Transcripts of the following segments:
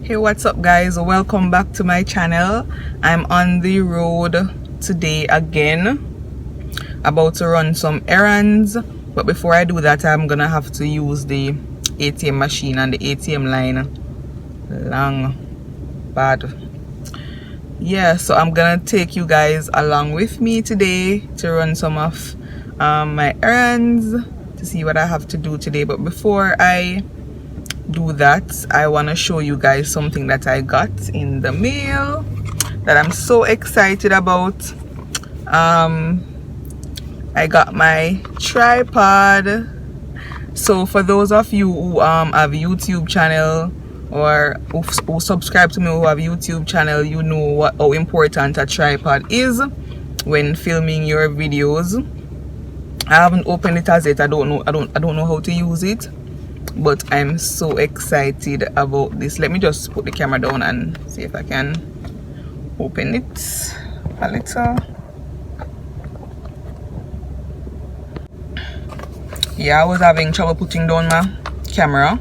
Hey, what's up guys, welcome back to my channel. I'm on the road today again, about to run some errands, but before I do that I'm gonna have to use the ATM machine, and the ATM line long bad. Yeah, so I'm gonna take you guys along with me today to run some of my errands, to see what I have to do today. But before I do that, I want to show you guys something that I got in the mail that I'm so excited about. I got my tripod. So for those of you who have a YouTube channel, or who subscribe to me who have a YouTube channel, you know how important a tripod is when filming your videos. I haven't opened it as yet. I don't know how to use it, but I'm so excited about this. Let me just put the camera down and see if I can open it a little. Yeah, I was having trouble putting down my camera.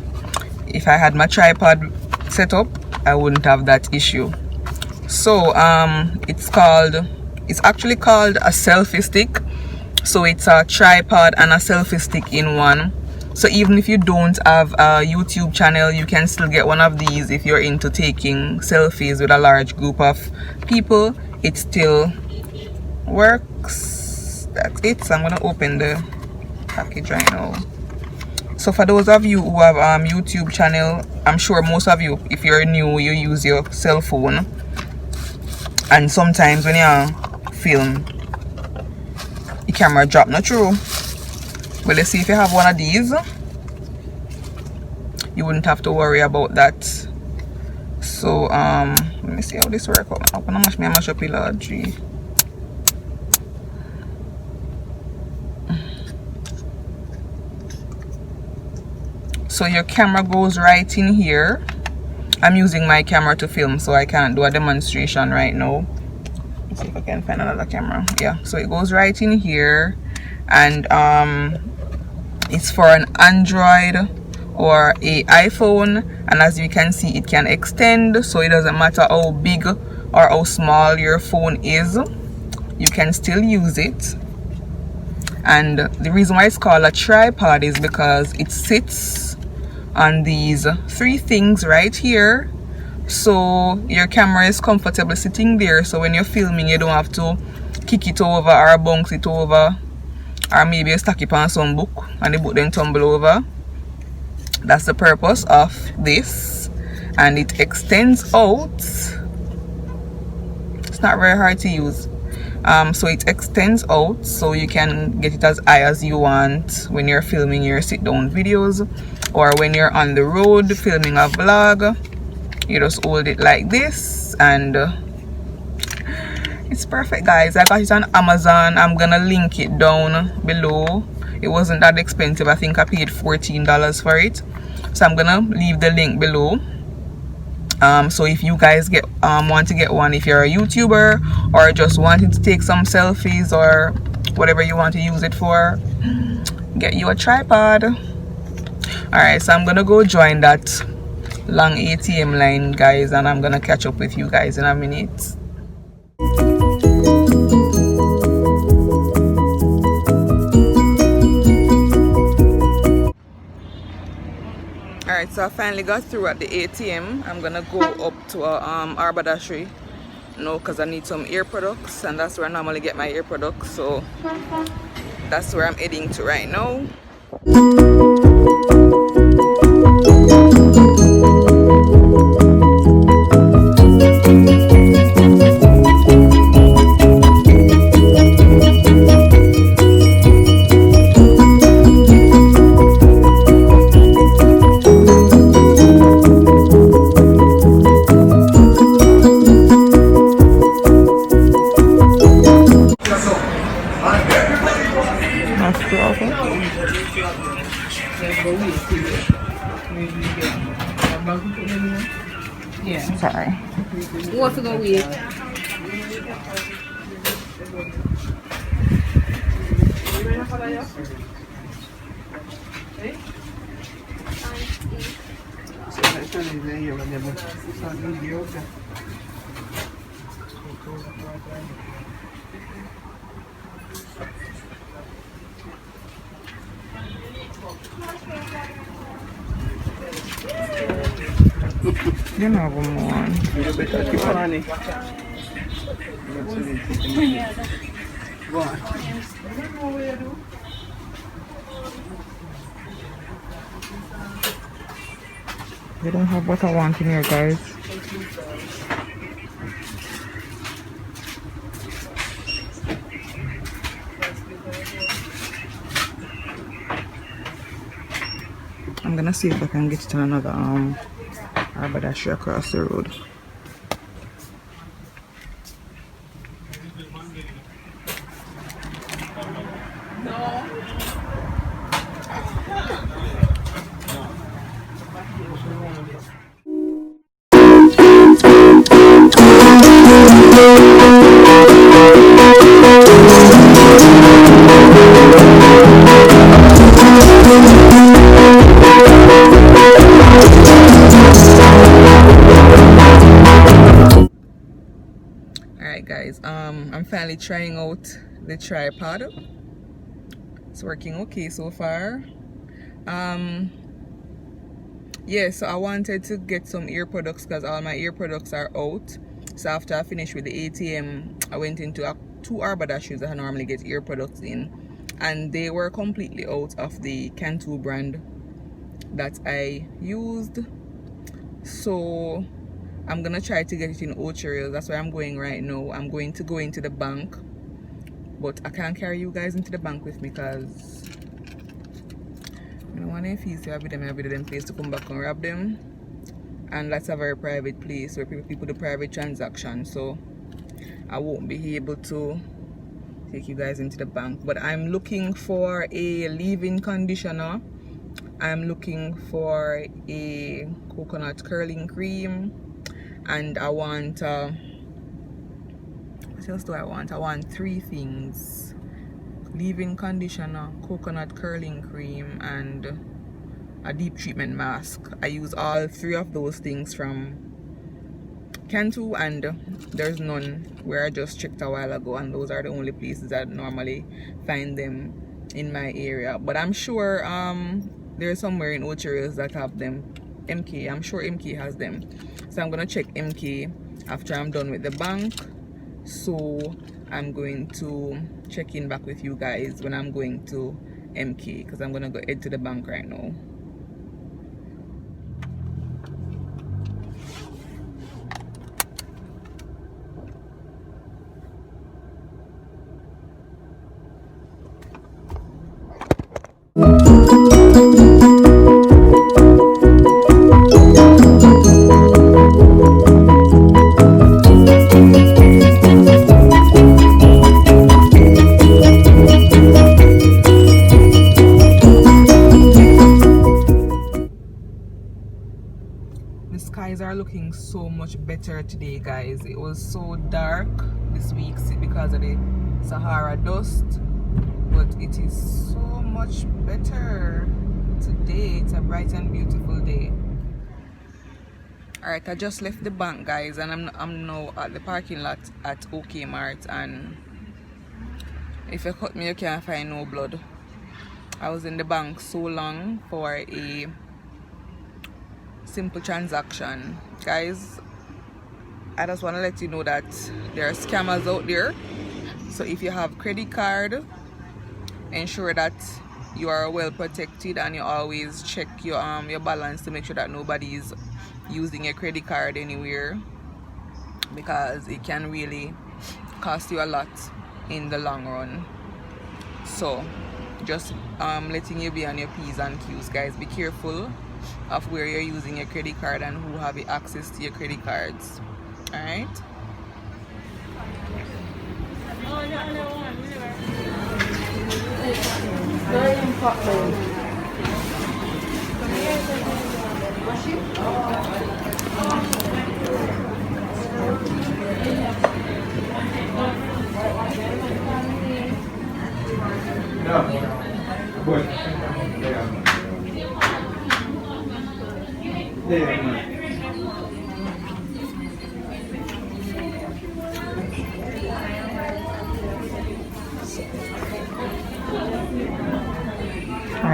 If I had my tripod set up, I wouldn't have that issue. So it's actually called a selfie stick. So it's a tripod and a selfie stick in one. So even if you don't have a YouTube channel, you can still get one of these if you're into taking selfies with a large group of people. It still works. That's it. So I'm gonna open the package right now. So for those of you who have YouTube channel, I'm sure most of you, if you're new, you use your cell phone, and sometimes when you film, the camera drop. Not true? Well, let's see, if you have one of these, you wouldn't have to worry about that. So let me see how this works. I'm gonna mash up a large. So your camera goes right in here. I'm using my camera to film, so I can't do a demonstration right now. Let's see if I can find another camera. Yeah, so it goes right in here, and it's for an Android or a iPhone, and as you can see, it can extend, so it doesn't matter how big or how small your phone is, you can still use it. And the reason why it's called a tripod is because it sits on these three things right here, so your camera is comfortable sitting there, so when you're filming you don't have to kick it over or bounce it over, or maybe you stack it on some book and the book then tumble over. That's the purpose of this. And it extends out. It's not very hard to use. So it extends out, so you can get it as high as you want when you're filming your sit down videos, or when you're on the road filming a vlog. You just hold it like this, and it's perfect, guys. I got it on Amazon. I'm gonna link it down below. It wasn't that expensive. I think I paid $14 for it, so I'm gonna leave the link below. So if you guys want to get one, if you're a YouTuber or just wanting to take some selfies or whatever you want to use it for, get you a tripod. Alright, so I'm gonna go join that long ATM line, guys, and I'm gonna catch up with you guys in a minute. Alright, so I finally got through at the ATM. I'm gonna go up to Arbadashry now because I need some ear products, and that's where I normally get my ear products, so that's where I'm heading to right now. Yeah. Sorry. What's it gonna be? You know one. You better keep on it. Go on. They don't have what I want in here, guys. I'm gonna see if I can get it on another haberdashery across the road. Alright guys, I'm finally trying out the tripod. It's working okay so far. Yeah, so I wanted to get some ear products because all my ear products are out. So after I finished with the ATM, I went into two haberdasheries that I normally get ear products in, and they were completely out of the Cantu brand that I used. So I'm gonna try to get it in Ocho. That's where I'm going right now. I'm going to go into the bank, but I can't carry you guys into the bank with me because I don't want any fees to have them place to come back and rob them, and that's a very private place where people do private transactions, so I won't be able to take you guys into the bank. But I'm looking for a leave-in conditioner. I'm looking for a coconut curling cream, and I want what else do I want? I want three things: leave-in conditioner, coconut curling cream, and a deep treatment mask. I use all three of those things from Cantu, and there's none where I just checked a while ago, and those are the only places I normally find them in my area. But I'm sure there's somewhere in Ocho that have them. MK, I'm sure MK has them, so I'm gonna check MK after I'm done with the bank. So I'm going to check in back with you guys when I'm going to MK, because I'm gonna go head to the bank right now. The skies are looking so much better today, guys. It was so dark this week because of the Sahara dust, but it is so much better today. It's a bright and beautiful day. Alright, I just left the bank, guys, and I'm now at the parking lot at OK Mart, and if you cut me you can't find no blood. I was in the bank so long for a simple transaction. Guys, I just want to let you know that there are scammers out there, so if you have credit card, ensure that you are well protected and you always check your balance to make sure that nobody is using your credit card anywhere, because it can really cost you a lot in the long run. So just letting you be on your P's and Q's, guys. Be careful of where you're using your credit card and who have access to your credit cards. All right.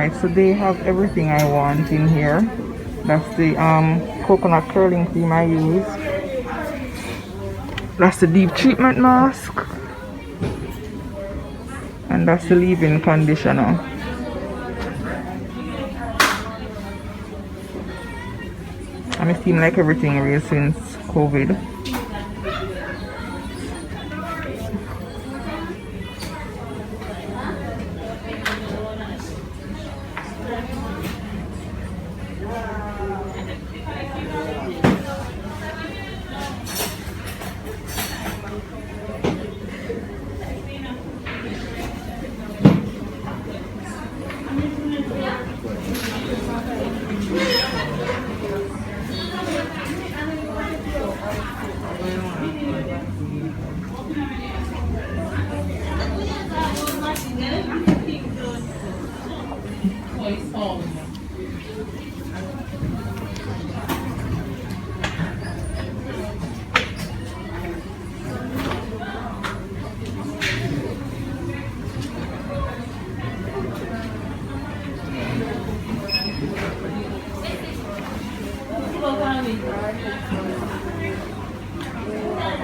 Alright, so they have everything I want in here. That's the coconut curling cream I use. That's the deep treatment mask. And that's the leave-in conditioner. And it seems like everything real since COVID.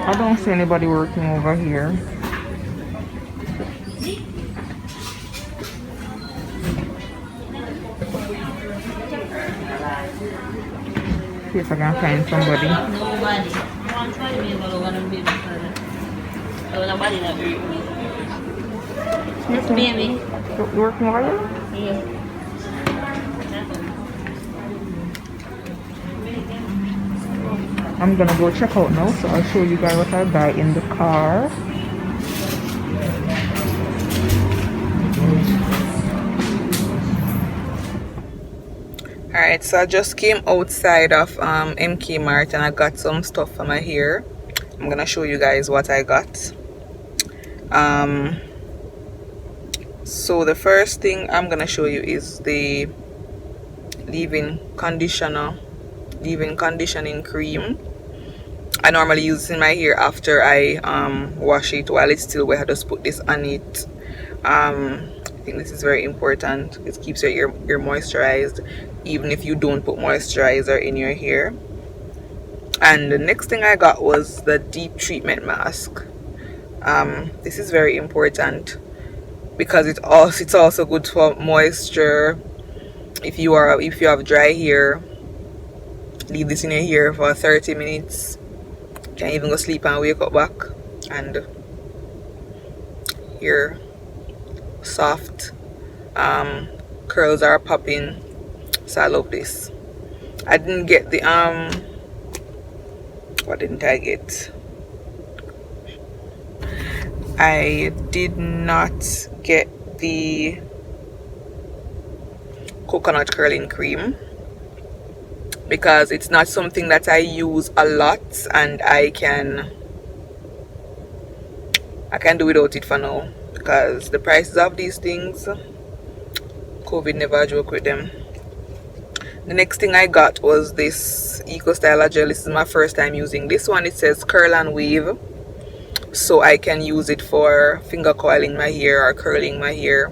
I don't see anybody working over here. See if I can find somebody. Nobody. I'm trying to be able to be nobody that it's baby. You working over here? Yeah. I'm gonna go check out now, so I'll show you guys what I buy in the car. Alright, so I just came outside of MK Mart and I got some stuff for my hair. I'm gonna show you guys what I got. So the first thing I'm gonna show you is the leave-in conditioning cream. I normally use this in my hair after I wash it while it's still wet. I just put this on it. I think this is very important. It keeps your hair moisturized even if you don't put moisturizer in your hair. And the next thing I got was the deep treatment mask. This is very important because it's also good for moisture. If you have dry hair, leave this in your hair for 30 minutes. You can even go sleep and wake up back and hair soft, curls are popping. So I love this. I didn't get the what didn't I get? I did not get the coconut curling cream because it's not something that I use a lot, and I can do without it for now because the prices of these things, COVID never joke with them. The next thing I got was this Eco Styler gel. This is my first time using this one. It says curl and wave, so I can use it for finger coiling my hair or curling my hair.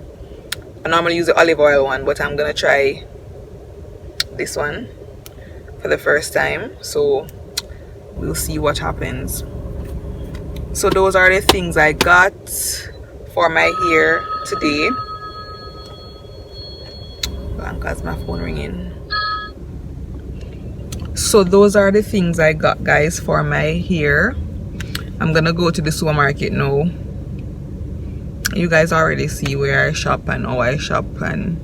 I normally use the olive oil one, but I'm gonna try this one for the first time, so we'll see what happens. So those are the things I got for my hair today. Because my phone ringing. So those are the things I got, guys, for my hair. I'm gonna go to the supermarket now. You guys already see where I shop and how I shop and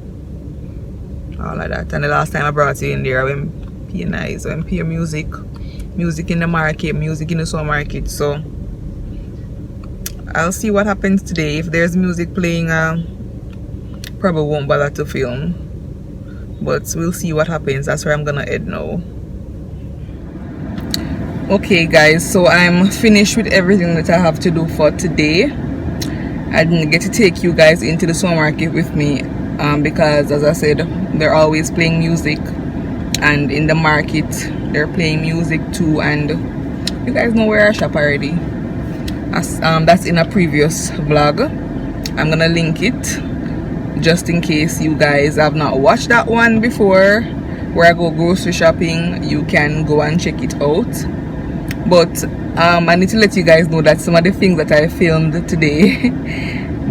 all of that. And the last time I brought you in there, I went pay nice, I went pay music in the market, music in the supermarket. So I'll see what happens today. If there's music playing, probably won't bother to film, but we'll see what happens. That's where I'm gonna head now. Okay guys, so I'm finished with everything that I have to do for today. I didn't get to take you guys into the supermarket with me because, as I said, they're always playing music, and in the market they're playing music too, and you guys know where I shop already. That's in a previous vlog. I'm gonna link it just in case you guys have not watched that one before, where I go grocery shopping, you can go and check it out. But I need to let you guys know that some of the things that I filmed today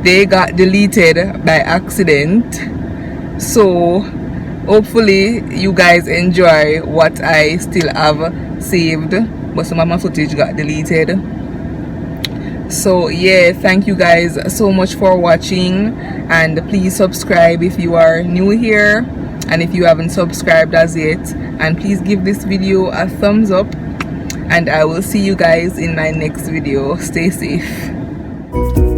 they got deleted by accident, so hopefully you guys enjoy what I still have saved, but some of my footage got deleted. So yeah, thank you guys so much for watching, and please subscribe if you are new here, and if you haven't subscribed as yet, and please give this video a thumbs up, and I will see you guys in my next video. Stay safe.